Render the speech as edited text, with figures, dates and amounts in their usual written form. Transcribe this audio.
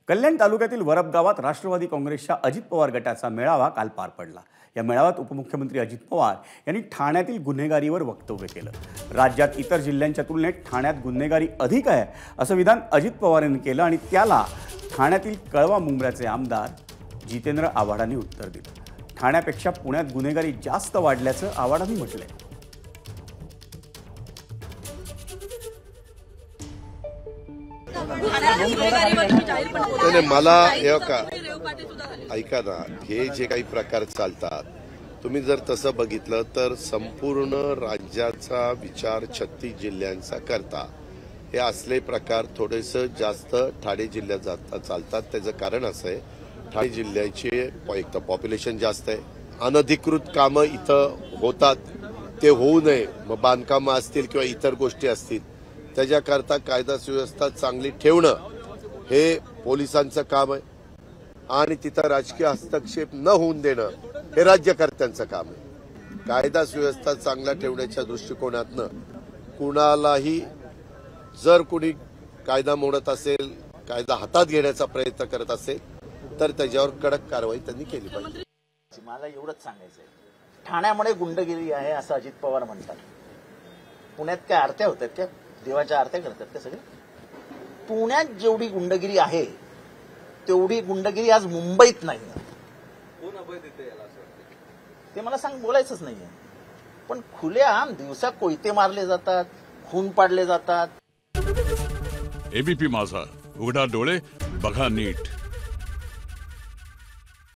कल्याण तालुक्यातील वरप गावात राष्ट्रवादी काँग्रेसच्या अजित पवार गटाचा मेळावा काल पार पडला। या मेळाव्यात उपमुख्यमंत्री अजित पवार यांनी ठाण्यातील गुन्हेगारीवर वक्तव्य केलं। राज्यात इतर जिल्ह्यांच्या तुलनेत ठाण्यात गुन्हेगारी अधिक आहे असं विधान अजित पवार यांनी केलं आणि त्याला ठाण्यातील कळवा मुंब्र्याचे आमदार जितेंद्र आव्हाडांनी उत्तर दिलं। ठाण्यापेक्षा पुण्यात गुन्हेगारी जास्त वाढल्याचं आव्हाडांनी म्हटलंय। मला ऐका ना, हे जे काही प्रकार चालतात तुम्ही जर तसं बघितलं तर संपूर्ण राज्याचा विचार 36 जिल्ह्यांचा करता हे असले प्रकार थोडेसे जास्त ठाणे जिल्ह्यात चालतात। त्याचं कारण असं आहे, ठाणे जिल्ह्याचे एक तर पॉप्युलेशन जास्त आहे, अनधिकृत कामं इथं होतात, ते होऊ नये, मग बांधकामं असतील किंवा इतर गोष्टी असतील त्याच्याकरता कायदा सुव्यवस्था चांगली ठेवणं हे पोलिसांचं काम आहे आणि तिथं राजकीय हस्तक्षेप न होऊन देणं हे राज्यकर्त्यांचं काम आहे। कायदा सुव्यवस्था चांगला ठेवण्याच्या दृष्टिकोनातनं कुणालाही जर कुणी कायदा मोडत असेल, कायदा हातात घेण्याचा प्रयत्न करत असेल तर त्याच्यावर कडक कारवाई त्यांनी केली पाहिजे। मला एवढंच सांगायचंय, ठाण्यामध्ये गुंडगिरी आहे असं अजित पवार म्हणतात। पुण्यात काय आरत्या होतात त्या देवाच्या आरत्या करतात का सगळे? पुण्यात जेवढी गुंडगिरी आहे तेवढी गुंडगिरी आज मुंबईत नाही। ते मला बोलायचंच नाहीये, पण खुलेआम दिवसा कोयते मारले जातात, खून पाडले जातात। एबीपी माझा, उघडा डोळे बघा नीट।